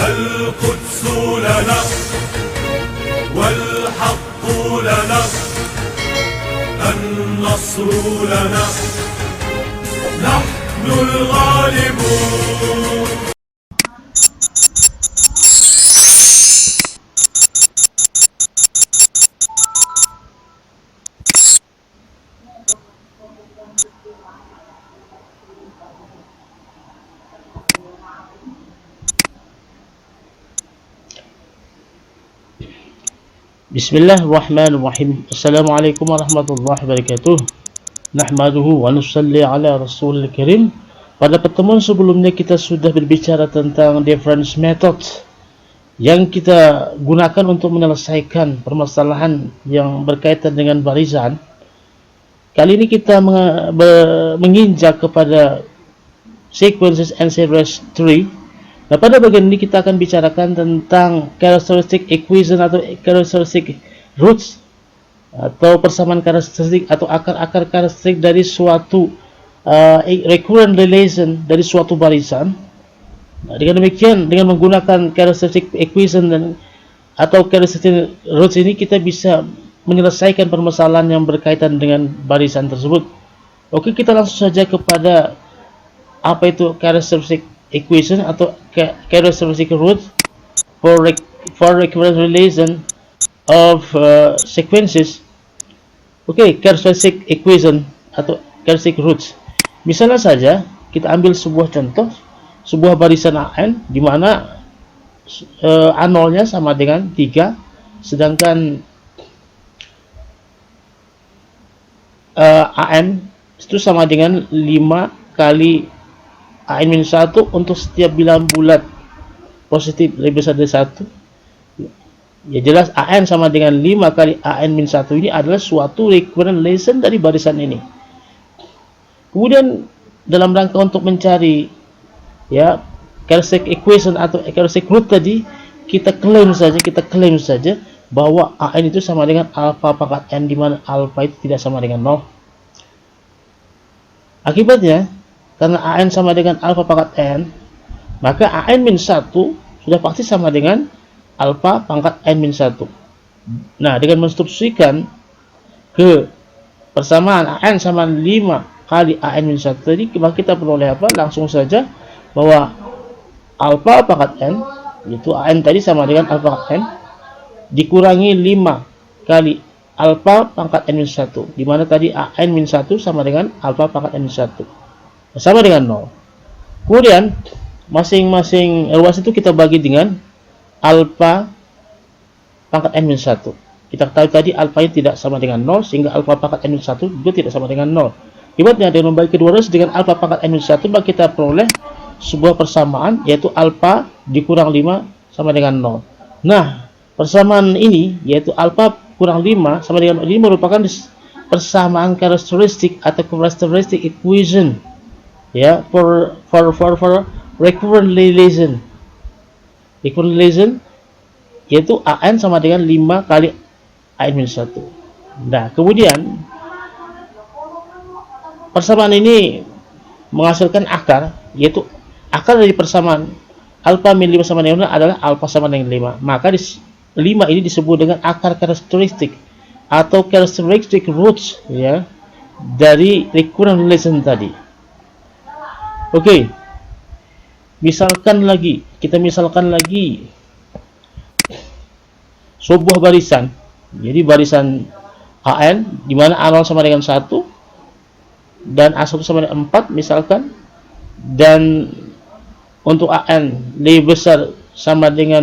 القدس لنا والحق لنا النصر لنا نحن الغالبون. Bismillahirrahmanirrahim. Assalamualaikum warahmatullahi wabarakatuh. Nahmaduhu wa nusalli ala rasulil karim. Pada pertemuan sebelumnya kita sudah berbicara tentang difference method yang kita gunakan untuk menyelesaikan permasalahan yang berkaitan dengan barisan. Kali ini kita menginjak kepada sequences and series tree. Nah, pada bagian ini kita akan bicarakan tentang characteristic equation atau characteristic roots atau persamaan karakteristik atau akar-akar karakteristik dari suatu recurrent relation dari suatu barisan. Nah, dengan demikian, dengan menggunakan characteristic equation atau characteristic roots ini kita bisa menyelesaikan permasalahan yang berkaitan dengan barisan tersebut. Oke, kita langsung saja kepada apa itu characteristic equation atau characteristic root for recurrent relation of sequences. Oke, characteristic equation atau characteristic roots. Misalnya saja kita ambil sebuah contoh, sebuah barisan AN di mana A0-nya sama dengan 3, sedangkan AN itu sama dengan 5 kali AN-1 untuk setiap bilangan bulat positif lebih besar dari 1. Ya jelas AN sama dengan 5 kali AN-1 ini adalah suatu recurrent relation dari barisan ini. Kemudian dalam rangka untuk mencari ya characteristic equation atau characteristic root tadi, kita klaim saja bahwa AN itu sama dengan alpha pangkat N, di mana alpha itu tidak sama dengan 0. Akibatnya, karena AN sama dengan alpha pangkat N, maka AN-1 sudah pasti sama dengan alpha pangkat N-1. Nah, dengan mensubstitusikan ke persamaan AN sama 5 kali AN-1 tadi, maka kita peroleh apa? Langsung saja bahwa alpha pangkat N, yaitu AN tadi sama dengan alpha pangkat N, dikurangi 5 kali alpha pangkat N-1, di mana tadi AN-1 sama dengan alpha pangkat N-1. Sama dengan 0. Kemudian masing-masing ruas itu kita bagi dengan alpha pangkat N-1. Kita ketahui tadi alpha tidak sama dengan 0, sehingga alpha pangkat N-1 juga tidak sama dengan 0. Akibatnya dengan membagi kedua ruas dengan alpha pangkat N-1, maka kita peroleh sebuah persamaan, yaitu alpha dikurang 5 sama dengan 0. Nah, persamaan ini yaitu alpha kurang 5 sama dengan 0 ini merupakan persamaan karakteristik atau characteristic equation ya for recurrent relation. Recurrent relation yaitu AN sama dengan 5 kali AN-1. Nah, kemudian persamaan ini menghasilkan akar, yaitu akar dari persamaan alpha min 5 sama dengan 0 adalah alpha sama dengan 5. Maka 5 ini disebut dengan akar karakteristik atau characteristic roots ya dari recurrent relation tadi. Oke, kita misalkan lagi sebuah barisan. Jadi barisan AN di mana A0 sama dengan 1 dan A1 sama dengan 4 misalkan, dan untuk AN lebih besar sama dengan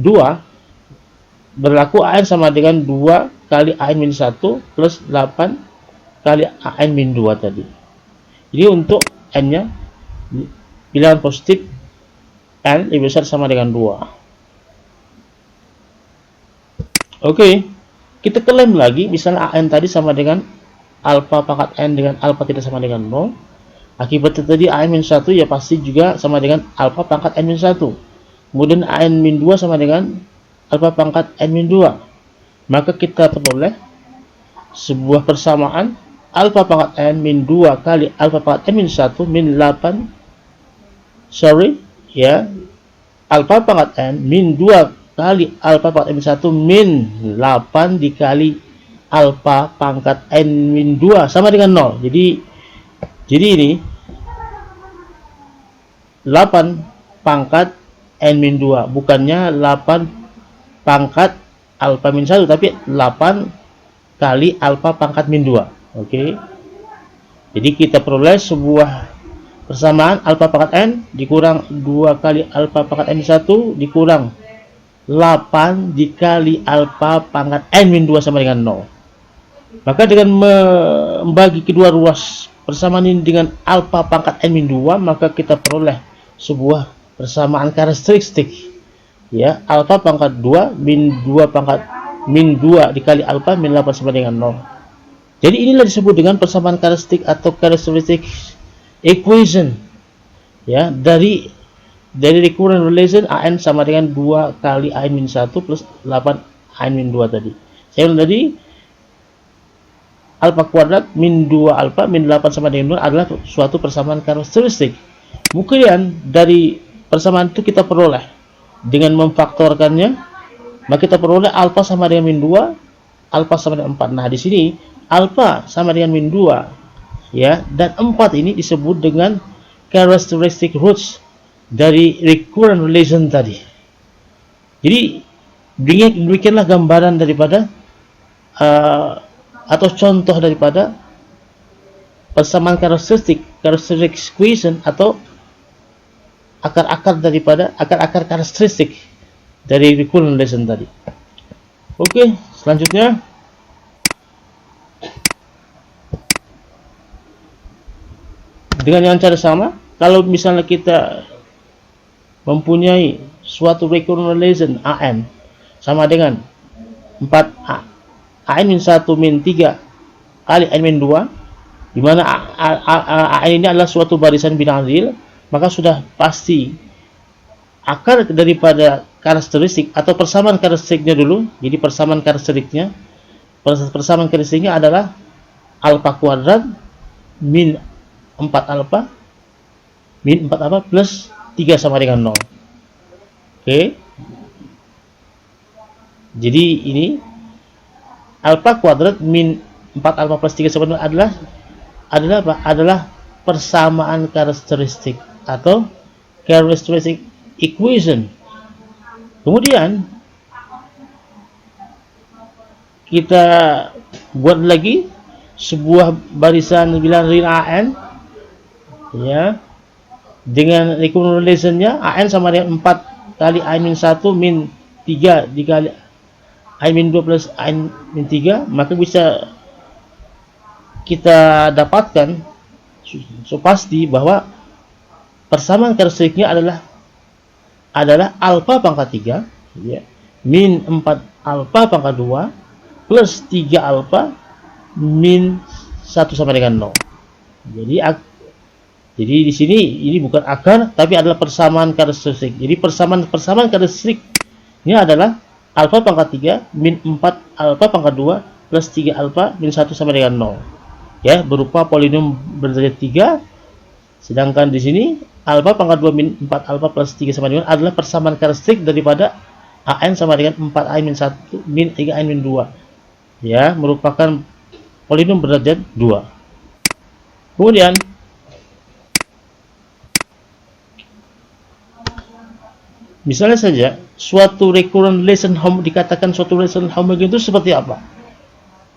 2, berlaku AN sama dengan 2 kali AN-1 plus 8 kali AN-2 tadi. Jadi untuk N-nya bilangan positif N lebih besar sama dengan 2. Oke, kita klaim lagi misalnya AN tadi sama dengan alpha pangkat N dengan alpha tidak sama dengan 0. Akibatnya tadi AN-1 ya pasti juga sama dengan alpha pangkat N-1. Kemudian AN-2 sama dengan alpha pangkat N-2. Maka kita peroleh sebuah persamaan alpha pangkat N-2 kali alpha pangkat N-1 min 8 ya alfa pangkat n min 2 kali alfa pangkat n 1 min 8 dikali alfa pangkat n min 2 sama dengan 0. Jadi ini 8 pangkat n min 2, bukannya 8 pangkat alfa min 1, tapi 8 kali alfa pangkat min 2. Oke. Jadi kita peroleh sebuah persamaan alfa pangkat n dikurang 2 kali alfa pangkat n 1 dikurang 8 dikali alfa pangkat n min 2 sama dengan 0. Maka dengan membagi kedua ruas persamaan ini dengan alfa pangkat n min 2, maka kita peroleh sebuah persamaan karakteristik. Ya, alfa pangkat 2 min 2 pangkat min 2 dikali alfa min 8 sama dengan 0. Jadi inilah disebut dengan persamaan karakteristik atau characteristic equation, ya, dari recurrent relation an sama dengan 2 kali an min 1 plus 8 an min 2 tadi. Saya bilang tadi alfa kuadrat min 2 alfa min 8 sama dengan 0 adalah suatu persamaan karakteristik. Kemudian dari persamaan itu kita peroleh dengan memfaktorkannya, maka kita peroleh alfa sama dengan min 2, alfa sama dengan 4. Nah, di sini alfa sama dengan min 2, ya, dan 4 ini disebut dengan characteristic roots dari recurrent relation tadi. Jadi demikianlah gambaran daripada atau contoh daripada persamaan karakteristik equation atau akar-akar karakteristik dari recurrent relation tadi. Oke, selanjutnya dengan yang cara sama, kalau misalnya kita mempunyai suatu recurrent relation an sama dengan 4 an min 1 min 3 kali an min 2, di mana an ini adalah suatu barisan bilangan real, maka sudah pasti akar daripada karakteristik atau persamaan karakteristiknya dulu. Jadi persamaan karakteristiknya adalah alfa kuadrat min 4 alfa plus 3 sama dengan 0. Oke. Jadi ini alfa kuadrat min 4 alfa plus 3 sama dengan 0 adalah apa? Adalah persamaan karakteristik atau characteristic equation. Kemudian kita buat lagi sebuah barisan bilangan real an, ya, dengan recurrent relation-nya an sama dengan 4 kali an min 1 min 3 dikali an min 2 plus an min 3, maka bisa kita dapatkan so pasti bahwa persamaan karakteristiknya adalah alfa pangkat 3, ya, min 4 alfa pangkat 2 plus 3 alfa min 1 sama dengan 0. Jadi di sini ini bukan akar tapi adalah persamaan karakteristik. Jadi persamaan karakteristiknya adalah alfa pangkat 3 min 4 alfa pangkat 2 plus 3 alfa min 1 sama dengan 0. Ya, berupa polinom berderajat 3. Sedangkan di sini alfa pangkat 2 min 4 alfa plus 3 sama dengan adalah persamaan karakteristik daripada an sama dengan 4 an min 1 min 3 an min 2. Ya, merupakan polinom berderajat 2. Kemudian misalnya saja suatu recurrent relation dikatakan suatu relation homogen itu seperti apa?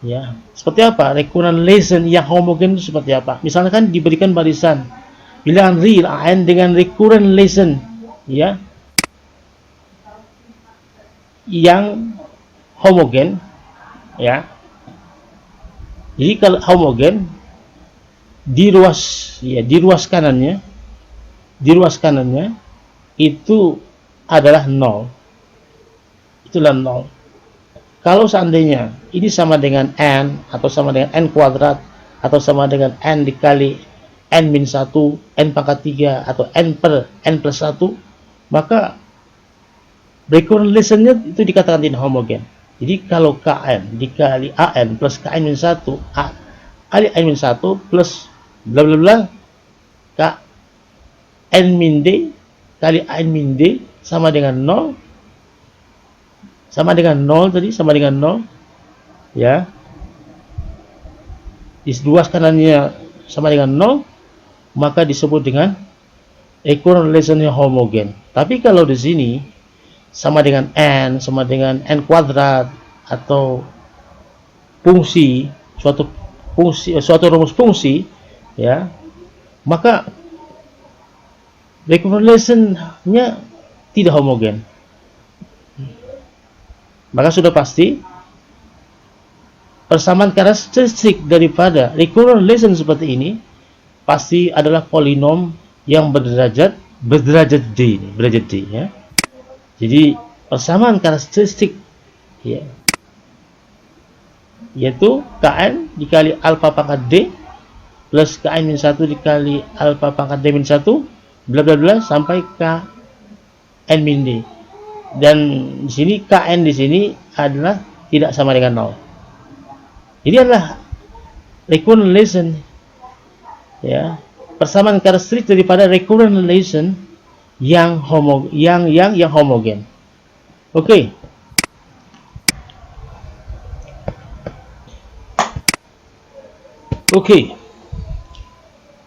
Ya, seperti apa recurrent relation yang homogen itu seperti apa? Misalkan diberikan barisan bilangan real an dengan recurrent relation, ya, yang homogen, ya. Jadi kalau homogen di ruas kanannya itu adalah 0. Itulah 0. Kalau seandainya ini sama dengan n atau sama dengan n kuadrat atau sama dengan n dikali n min 1, n pangkat 3 atau n per n plus 1, maka recurrent relation-nya itu dikatakan tidak homogen. Jadi kalau kn dikali an plus kn min 1 kali n min 1 plus bla bla bla kn min d kali n min d sama dengan 0, sama dengan 0 tadi, sama dengan 0 ya. Di luas kanannya sama dengan 0, maka disebut dengan equivalent relation yang homogen. Tapi kalau di sini sama dengan n, sama dengan n kuadrat, atau fungsi, suatu rumus fungsi ya, maka equivalent relation-nya tidak homogen. Maka sudah pasti persamaan karakteristik daripada equivalent relation seperti ini pasti adalah polinom yang berderajat D ini, berderajat D ya. Jadi persamaan karakteristik ya, yaitu Kn dikali alfa pangkat D plus Kn min 1 dikali alfa pangkat D min 1 bla bla bla sampai Kn min D. Dan di sini Kn di sini adalah tidak sama dengan 0. Jadi adalah recurrent relation ya, persamaan karakteristik daripada recurrent relation yang homogen. Oke.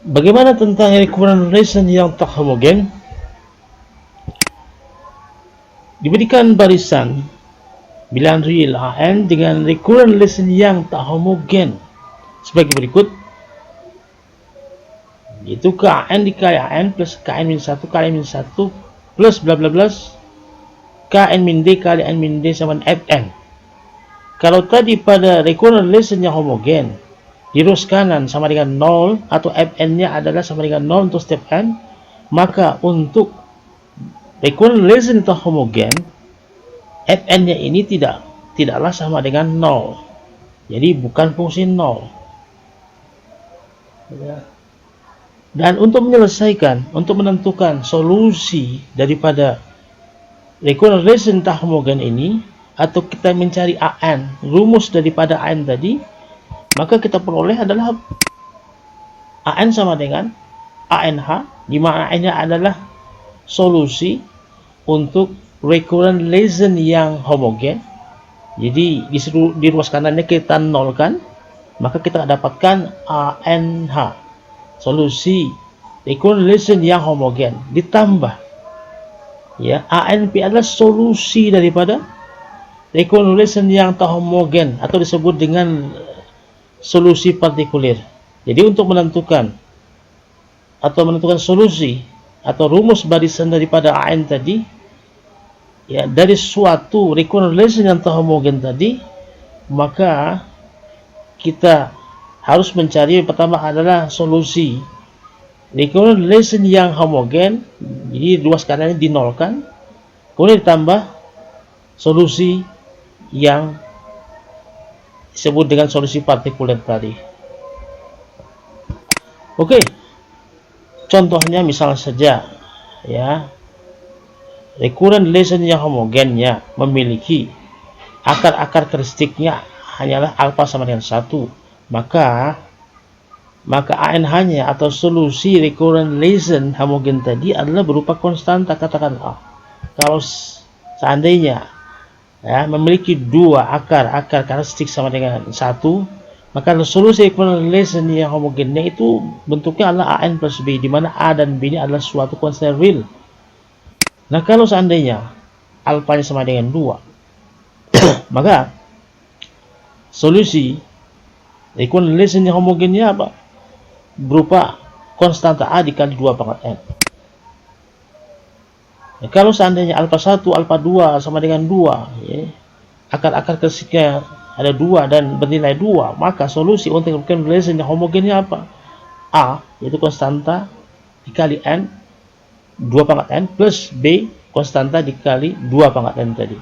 Bagaimana tentang recurrent relation yang tak homogen? Diberikan barisan bilangan real An dengan recurrent relation yang tak homogen sebagai berikut, yaitu Kn dikali An plus Kn min 1 kali min 1 plus bla bla bla Kn min D kali N min D sama Fn. Kalau tadi pada recurrent relation yang homogen di ruas kanan sama dengan 0 atau Fn-nya adalah sama dengan 0 untuk step n, maka untuk recurrent relation tak homogen Fn-nya ini tidaklah sama dengan 0. Jadi bukan fungsi 0. Dan untuk menyelesaikan, untuk menentukan solusi daripada recurrent relation tak homogen ini, atau kita mencari An, rumus daripada An tadi, maka kita peroleh adalah An sama dengan ANH, di mana An-nya adalah solusi untuk recurrent relation yang homogen. Jadi di ruas kanannya kita nolkan, maka kita dapatkan ANH, solusi recurrent relation yang homogen, ditambah ya ANP adalah solusi daripada recurrent relation yang tak homogen atau disebut dengan solusi partikulir. Jadi untuk menentukan solusi atau rumus barisan daripada An tadi ya, dari suatu recurrent relation yang tak homogen tadi, maka kita harus mencari pertama adalah solusi recurrent relation yang homogen. Jadi luas kanannya dinolkan, kemudian ditambah solusi yang disebut dengan solusi partikuler tadi. Oke. Contohnya misalnya saja ya, recurrent relation yang homogennya memiliki akar karakteristiknya hanyalah alfa sama dengan 1, maka ANH-nya atau solusi recurrent relation homogen tadi adalah berupa konstanta. Katakanlah kalau seandainya ya, memiliki dua akar karakteristik sama dengan 1, maka solusi equivalent relation yang homogennya itu bentuknya adalah An plus B, di mana A dan B ini adalah suatu konstan real. Nah, kalau seandainya alfanya sama dengan 2, maka solusi equivalent relation yang homogennya apa? Berupa konstanta A dikali 2 pangkat N. Nah, kalau seandainya alfa 1, alfa 2 sama dengan 2 ya, akar karakteristiknya ada 2 dan bernilai 2, maka solusi untuk equivalent relation yang homogennya apa? A yaitu konstanta dikali N 2 pangkat N plus B konstanta dikali 2 pangkat N tadi.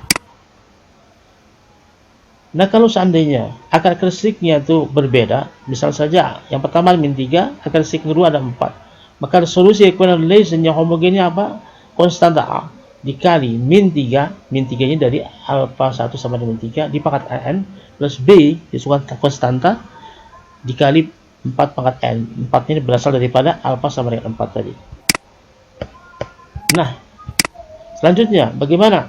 Nah, kalau seandainya akar karakteristiknya itu berbeda, misal saja yang pertama min 3, akar karakteristik kedua ada 4, maka solusi equivalent relation yang homogennya apa? Konstanta A dikali min 3, min 3 nya dari alfa 1 sama dengan 3 di pangkat N plus B disukan konstanta dikali 4 pangkat N. 4 ini berasal daripada alfa sama dengan 4 tadi. Nah, Selanjutnya, bagaimana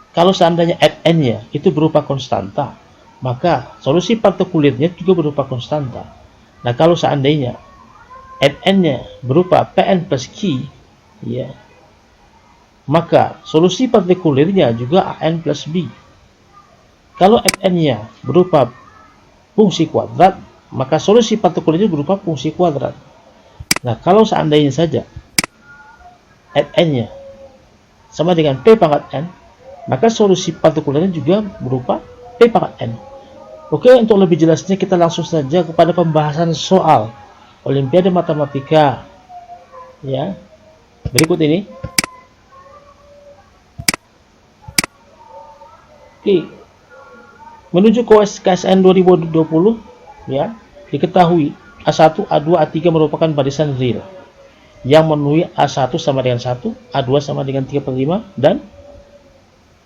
kalau seandainya Fn-nya itu berupa konstanta, maka solusi partikulernya juga berupa konstanta. Nah, kalau seandainya Fn-nya berupa Pn plus Q, ya, maka solusi partikulernya juga An plus B. Kalau Fn-nya berupa fungsi kuadrat, maka solusi partikulernya berupa fungsi kuadrat. Nah, kalau seandainya saja Fn-nya sama dengan P pangkat N, maka solusi partikulernya juga berupa P pangkat N. Oke, untuk lebih jelasnya kita langsung saja kepada pembahasan soal Olimpiade Matematika ya, berikut ini. Oke, menuju KSN 2020 ya, diketahui A1, A2, A3 merupakan barisan real yang memenuhi A1 sama dengan 1, A2 sama dengan 3/5, dan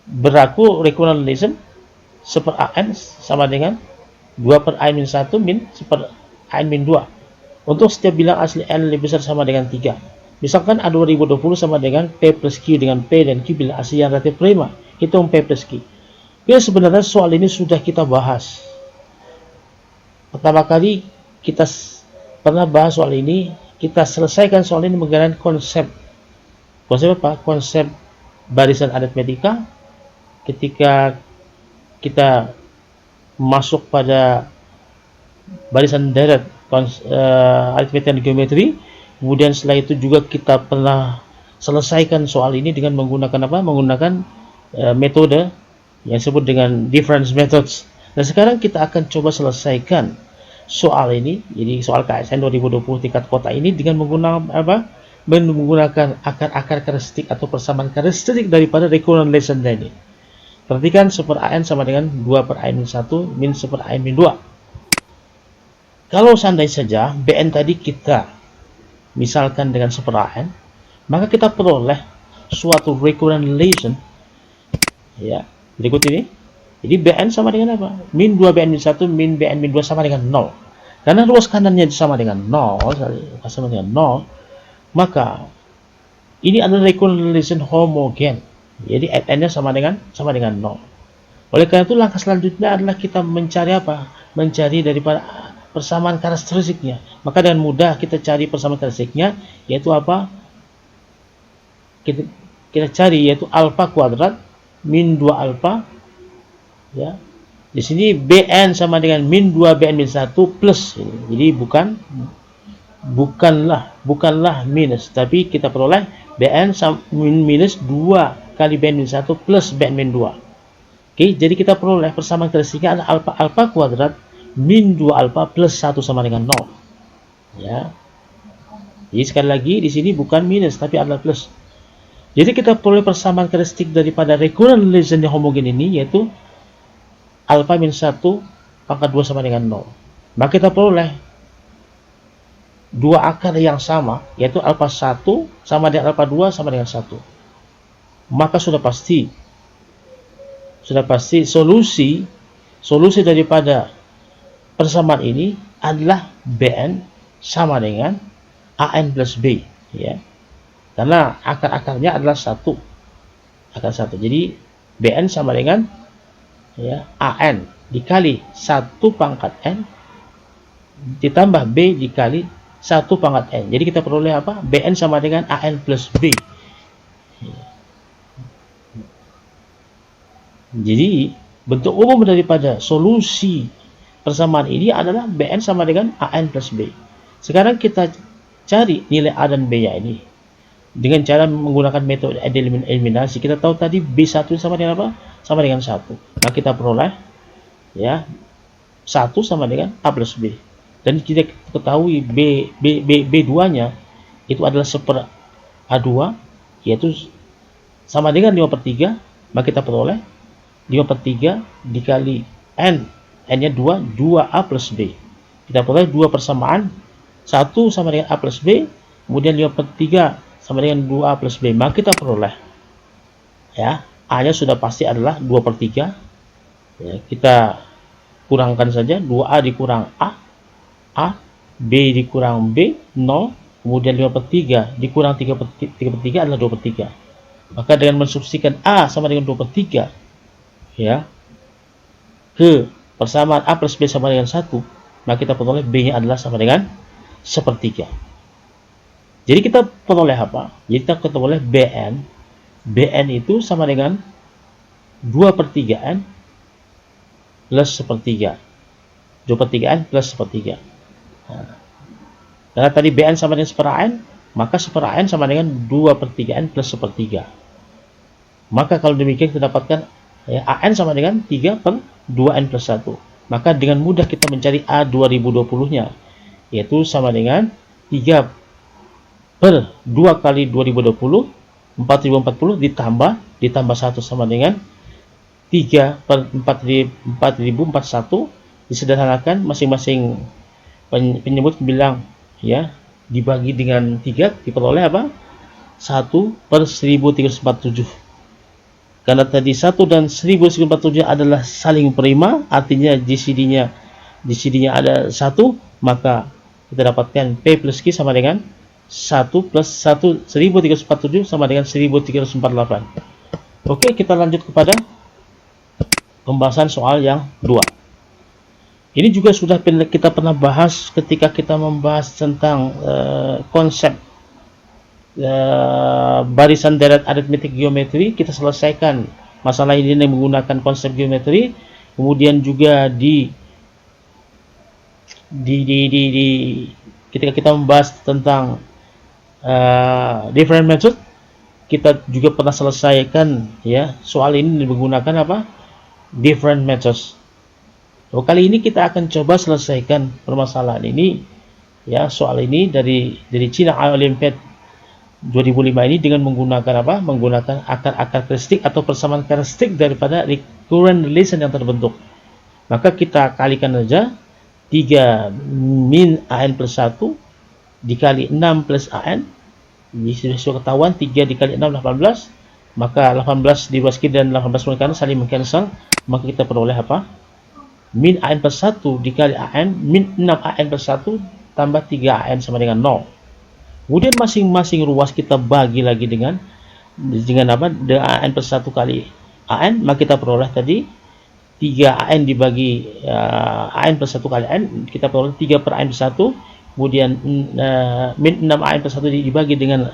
berlaku recurrent relation 1/an sama dengan 2/n-1 min 1/n-2 untuk setiap bilang asli n lebih besar sama dengan 3. Misalkan A2020 sama dengan P plus Q, dengan P dan Q bilang asli yang relatif prima, hitung P plus Q. Ya, sebenarnya soal ini sudah kita bahas. Pertama kali kita pernah bahas soal ini, kita selesaikan soal ini menggunakan konsep apa? Konsep barisan aritmetika. Ketika kita masuk pada barisan deret aritmetika dan geometri, kemudian setelah itu juga kita pernah selesaikan soal ini dengan menggunakan apa? Menggunakan metode yang disebut dengan difference methods. Nah, sekarang kita akan coba selesaikan soal ini, jadi soal KSN 2020 tingkat kota ini dengan menggunakan apa? Menggunakan akar-akar karakteristik atau persamaan karakteristik daripada recurrent relation ini. Perhatikan 1/an sama dengan 2/n-1 min 1/n-2. Kalau seandainya saja Bn tadi kita misalkan dengan 1/n, maka kita peroleh suatu recurrent relation ya, berikut ini. Jadi Bn sama dengan apa? Min 2Bn-1 min Bn-2 sama dengan 0. Karena ruas kanannya sama dengan 0, sama dengan 0, maka ini adalah recurrent relation homogen. Jadi Fn-nya sama dengan 0. Oleh karena itu langkah selanjutnya adalah kita mencari apa? Mencari daripada persamaan karakteristiknya. Maka dengan mudah kita cari persamaan karakteristiknya, yaitu apa? Kita cari yaitu alfa kuadrat min 2 alfa ya. Di sini Bn sama dengan min 2 Bn-1 plus. Jadi bukanlah minus, tapi kita peroleh Bn minus 2 kali Bn-1 plus Bn-2. Oke, jadi kita peroleh persamaan karakteristiknya adalah alfa kuadrat min 2 alfa plus 1 sama dengan 0. Ya. Jadi sekali lagi di sini bukan minus tapi adalah plus. Jadi kita peroleh persamaan karakteristik daripada recurrent relation yang homogen ini, yaitu alfa min 1 pangkat 2 sama dengan 0. Maka kita peroleh dua akar yang sama, yaitu alfa 1 sama dengan alfa 2 sama dengan 1. Maka sudah pasti solusi daripada persamaan ini adalah Bn sama dengan An plus B ya. Karena akar-akarnya adalah 1. Akar 1. Jadi Bn sama dengan ya An dikali 1 pangkat n ditambah B dikali 1 pangkat n. Jadi kita peroleh apa? Bn sama dengan An plus B. Jadi bentuk umum daripada solusi persamaan ini adalah Bn sama dengan An plus B. Sekarang kita cari nilai A dan B nya ini dengan cara menggunakan metode eliminasi. Kita tahu tadi B1 sama dengan apa? Sama dengan 1. Nah, kita peroleh ya 1 sama dengan A plus B. Dan kita ketahui B2 nya itu adalah 1/A2, yaitu sama dengan 5/3. Maka kita peroleh 5/3 dikali N nya 2A plus B. Kita peroleh 2 persamaan, 1 sama dengan A plus B, kemudian 5/3 sama dengan 2A plus B. Maka kita peroleh ya A nya sudah pasti adalah 2/3 ya, kita kurangkan saja 2A dikurang A, B dikurang B 0, kemudian 5/3 dikurang 3/3 adalah 2/3. Maka dengan mensubstitusikan A sama dengan 2/3 ya ke persamaan A plus B sama dengan 1, maka kita peroleh B-nya adalah sama dengan 1/3. Jadi kita peroleh apa? Jadi kita peroleh BN. BN itu sama dengan 2/3N plus 1/3. 2/3N plus 1/3. Nah, karena tadi BN sama dengan 1/N, maka 1/N sama dengan 2/3N plus 1/3. Maka kalau demikian kita dapatkan ya, AN sama dengan 3/2N plus 1. Maka dengan mudah kita mencari A 2020-nya, yaitu sama dengan 3/2 kali 2020, 4040 ditambah 1 sama dengan 3/4041. Disederhanakan, masing-masing penyebut bilang ya dibagi dengan 3, diperoleh apa? 1/1347. Karena tadi 1 dan 1347 adalah saling prima, artinya GCD-nya ada 1, maka kita dapatkan P plus Q sama dengan 1 plus 1 1347 sama dengan 1348. Oke, kita lanjut kepada pembahasan soal yang 2. Ini juga sudah kita pernah bahas ketika kita membahas tentang konsep barisan deret aritmetik geometri. Kita selesaikan masalah ini dengan menggunakan konsep geometri. Kemudian juga ketika kita membahas tentang different method, kita juga pernah selesaikan ya soal ini menggunakan apa? Different methods. So, kali ini kita akan coba selesaikan permasalahan ini ya, soal ini dari China Olympiad 2005 ini dengan menggunakan apa? Menggunakan akar karakteristik atau persamaan karakteristik daripada recurrent relation yang terbentuk. Maka kita kalikan saja 3 min AN plus 1 dikali 6 plus AN. Ini sudah ketahuan 3 dikali 6 18. Maka 18 dibaski dan 18 menekan saling mengcancel. Maka kita peroleh apa? Min AN plus 1 dikali AN min 6 AN plus 1 tambah 3 AN sama dengan 0. Kemudian masing-masing ruas kita bagi lagi dengan apa? Dengan AN plus 1 kali AN, maka kita peroleh tadi 3 AN dibagi AN plus 1 kali AN, kita peroleh 3 per AN plus 1. Kemudian min 6 AN plus 1 dibagi dengan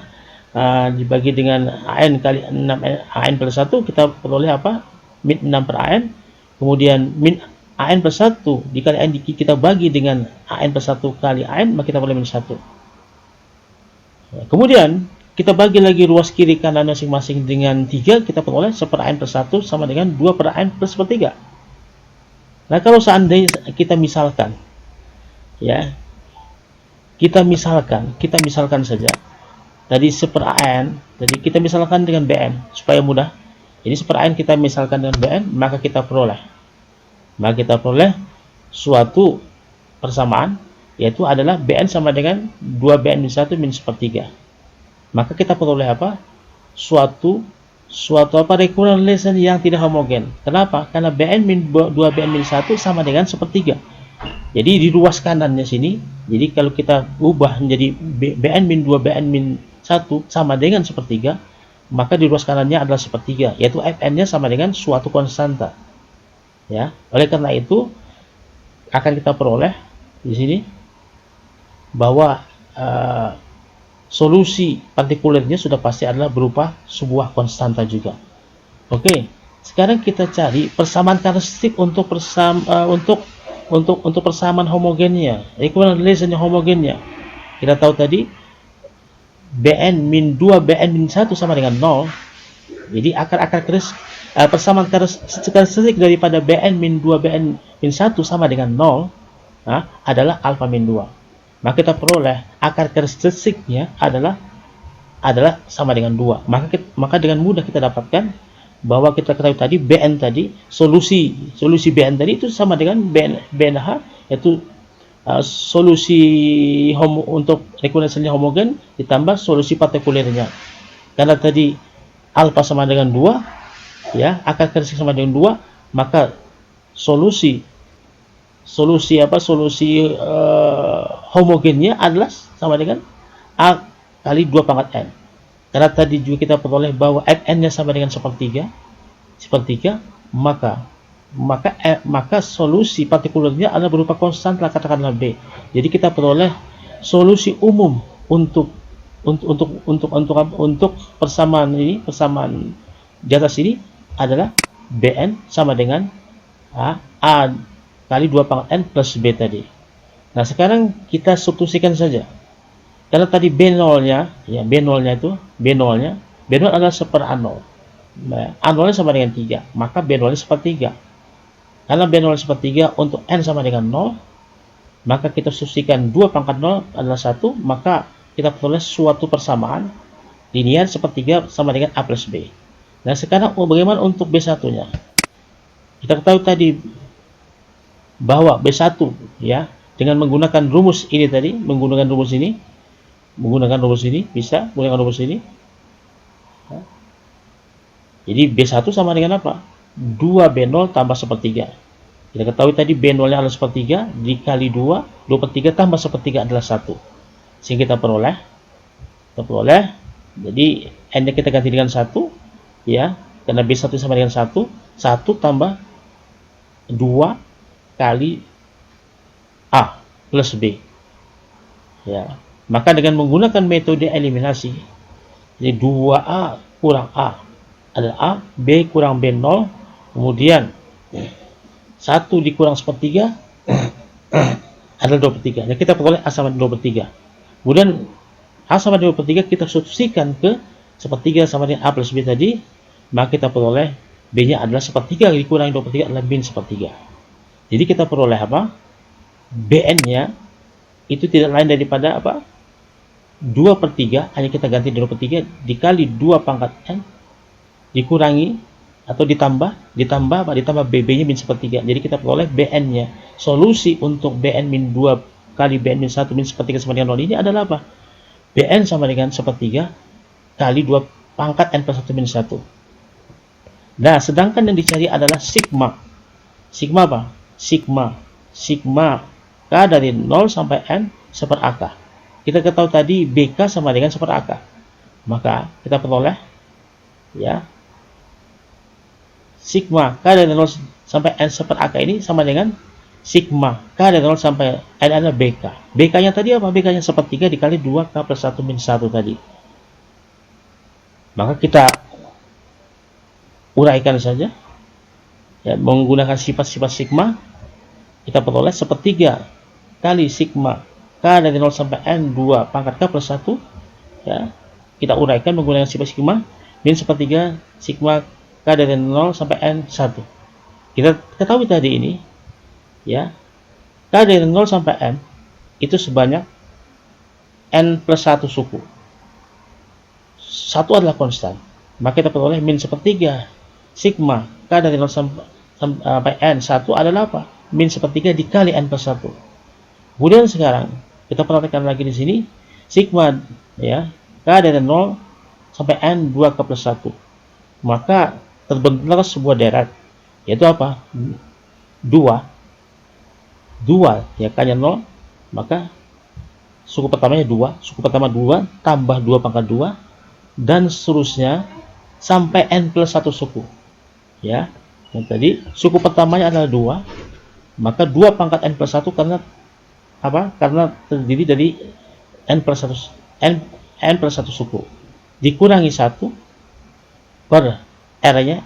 AN kali 6 AN plus 1, kita peroleh apa? Min 6 per AN. Kemudian min AN plus 1 dikali AN kita bagi dengan AN plus 1 kali AN, maka kita peroleh min 1. Kemudian kita bagi lagi ruas kiri kanan masing-masing dengan 3, kita peroleh 1/n plus 1 sama dengan 2/n plus 1/3. Nah, kalau seandainya kita misalkan ya, kita misalkan saja tadi 1/n, tadi kita misalkan dengan Bn supaya mudah. Ini 1/n kita misalkan dengan Bn, maka kita peroleh suatu persamaan, yaitu adalah Bn sama dengan 2Bn min 1 min 1/3. Maka kita peroleh apa? Suatu recurrent relation yang tidak homogen. Kenapa? Karena Bn min 2Bn min 1 sama dengan 1/3. Jadi di ruas kanannya sini, jadi kalau kita ubah menjadi Bn min 2Bn min 1 sama dengan 1/3, maka di ruas kanannya adalah 1/3, yaitu Fn-nya sama dengan suatu konstanta. Ya, oleh karena itu akan kita peroleh di sini bahwa solusi partikulernya sudah pasti adalah berupa sebuah konstanta juga. Oke, sekarang kita cari persamaan karakteristik untuk persamaan homogennya, equivalent relation homogennya. Kita tahu tadi Bn min 2 Bn min 1 sama dengan 0. Jadi persamaan karakteristik daripada Bn min 2 Bn min 1 sama dengan 0 adalah alfa min 2. Maka kita peroleh akar karakteristiknya adalah sama dengan 2. Maka dengan mudah kita dapatkan bahwa kita ketahui tadi Bn tadi, solusi Bn tadi itu sama dengan BNH, yaitu solusi untuk rekurrensinya homogen ditambah solusi partikulernya. Karena tadi alfa sama dengan 2, ya, akar karakteristik sama dengan 2, maka solusi homogennya adalah sama dengan A kali 2 pangkat N. karena tadi juga kita peroleh bahwa n-nya sama dengan sepertiga, maka solusi partikularnya adalah berupa konstan, katakanlah B. Jadi kita peroleh solusi umum untuk persamaan di atas ini adalah Bn sama dengan A kali 2 pangkat n plus B tadi. Nah, sekarang kita substitusikan saja. Karena tadi B0-nya, ya B0-nya adalah seper A0. Nah, A0-nya sama dengan 3, maka B0-nya sepertiga. Karena B0 sepertiga untuk n sama dengan 0, maka kita substitusikan 2 pangkat 0 adalah 1, maka kita peroleh suatu persamaan linear sepertiga sama dengan A plus B. Nah, sekarang bagaimana untuk B1-nya? Kita ketahui tadi bahwa B1 ya dengan menggunakan rumus ini tadi, menggunakan rumus ini bisa menggunakan rumus ini. Jadi B1 sama dengan apa? 2B0 tambah sepertiga. Kita ketahui tadi B0-nya adalah sepertiga, dikali 2 per 3 tambah sepertiga adalah 1. Sehingga kita peroleh, jadi n-nya kita ganti dengan 1, ya, karena B1 sama dengan 1 tambah 2 kali A plus B. Ya, maka dengan menggunakan metode eliminasi, jadi 2A kurang A adalah A, B kurang B0, kemudian 1 dikurang sepertiga adalah 2 per 3. Jadi kita peroleh A sama 2 per 3. Kemudian A sama 2 per 3 kita substitusikan ke sepertiga sama dengan A plus B tadi, maka kita peroleh B-nya adalah sepertiga dikurangi 2 per 3 adalah min sepertiga. Jadi kita peroleh apa? Bn-nya itu tidak lain daripada apa? 2 per 3, hanya kita ganti 2 per 3 dikali 2 pangkat n dikurangi atau ditambah BB-nya min sepertiga. Jadi kita peroleh Bn-nya. Solusi untuk Bn min 2 kali Bn min 1 min sepertiga sama dengan 0 ini adalah apa? Bn sama dengan sepertiga kali 2 pangkat n plus 1 min 1. Nah, sedangkan yang dicari adalah sigma. Sigma apa? Sigma K dari 0 sampai n seper AK. Kita ketahui tadi BK sama dengan seper AK. Maka kita peroleh ya sigma K dari 0 sampai n seper AK ini sama dengan sigma K dari 0 sampai n adalah BK. BK-nya tadi apa? BK-nya sepertiga dikali 2 K plus 1 min 1 tadi. Maka kita uraikan saja. Ya, menggunakan sifat-sifat sigma, kita peroleh sepertiga kali sigma K dari 0 sampai n 2 pangkat K plus 1. Ya, kita uraikan menggunakan sifat sigma min sepertiga sigma K dari 0 sampai n 1. Kita ketahui tadi ini ya, K dari 0 sampai n itu sebanyak n plus 1 suku. 1 adalah konstan, maka kita peroleh min sepertiga sigma K dari 0 sampai n 1 adalah apa? Min sepertiga dikali n plus 1. Kemudian sekarang kita perhatikan lagi di sini sigma ya K dari 0 sampai n 2 K plus 1. Maka terbentuklah sebuah deret, yaitu apa? 2 ya, K-nya 0, maka suku pertamanya 2, suku pertama 2 tambah 2 pangkat 2 dan seterusnya sampai n plus 1 suku. Ya, yang tadi suku pertamanya adalah 2, maka 2 pangkat n plus 1 karena apa? Karena terdiri dari n plus 1 suku dikurangi 1 per R-nya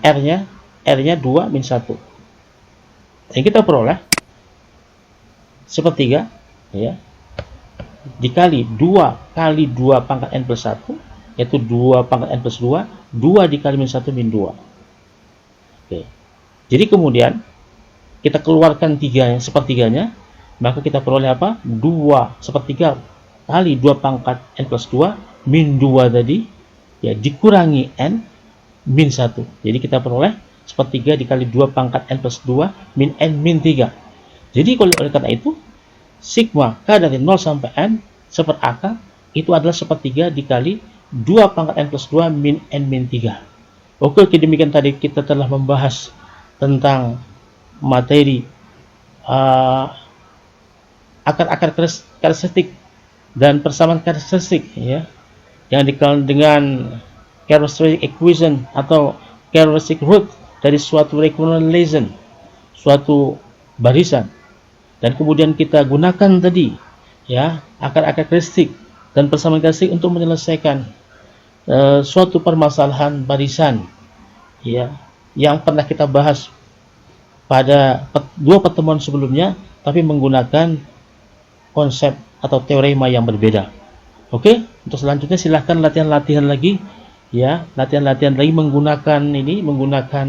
2 min 1. Yang kita peroleh sepertiga ya dikali 2 kali 2 pangkat n plus 1, yaitu 2 pangkat n plus 2, 2 dikali min 1 min 2. Oke. Jadi kemudian kita keluarkan sepertiganya, maka kita peroleh apa? 2 sepertiga kali 2 pangkat n plus 2 min 2 tadi ya dikurangi n min 1. Jadi kita peroleh sepertiga dikali 2 pangkat n plus 2 min n min 3. Jadi oleh karena itu sigma K dari 0 sampai n seper AK itu adalah sepertiga dikali 2 pangkat n plus 2 min n min 3. Oke, demikian tadi kita telah membahas tentang materi akar-akar karakteristik dan persamaan karakteristik ya. yang dikenal dengan characteristic equation atau characteristic root dari suatu recurrent relation, suatu barisan, dan kemudian kita gunakan tadi ya akar-akar karakteristik dan persamaan karakteristik untuk menyelesaikan suatu permasalahan barisan ya yang pernah kita bahas pada dua pertemuan sebelumnya, tapi menggunakan konsep atau teorema yang berbeda. Oke, untuk selanjutnya silahkan latihan-latihan lagi ya, latihan-latihan lagi menggunakan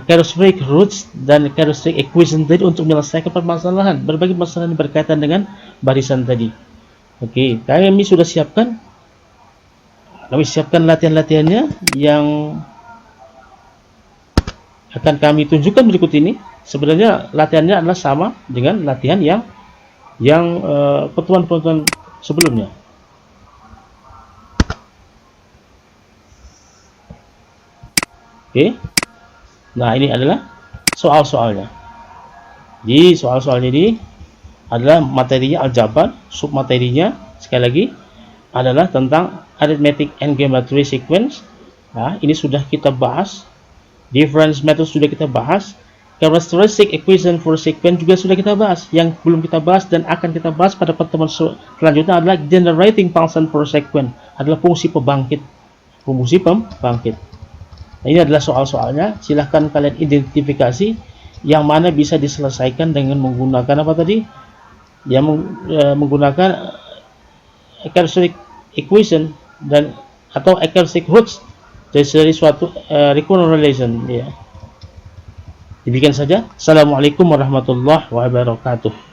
characteristic roots dan characteristic equation tadi untuk menyelesaikan permasalahan, berbagai masalah yang berkaitan dengan barisan tadi. Oke, kami sudah siapkan latihan-latihannya yang akan kami tunjukkan berikut ini. Sebenarnya latihannya adalah sama dengan latihan yang pertemuan-pertemuan sebelumnya. Oke. Nah, ini adalah soal-soalnya. Jadi soal-soalnya ini adalah materinya aljabar, submaterinya sekali lagi adalah tentang arithmetic and geometry sequence. Nah, ini sudah kita bahas. Difference method sudah kita bahas. Characteristic equation for sequence juga sudah kita bahas. Yang belum kita bahas dan akan kita bahas pada pertemuan selanjutnya adalah generating function for sequence, adalah fungsi pembangkit. Nah, ini adalah soal-soalnya. Silahkan kalian identifikasi yang mana bisa diselesaikan dengan menggunakan apa tadi? Yang menggunakan characteristic equation dan atau characteristic roots dari suatu recurrent relation ya. Demikian saja. Assalamualaikum warahmatullahi wabarakatuh.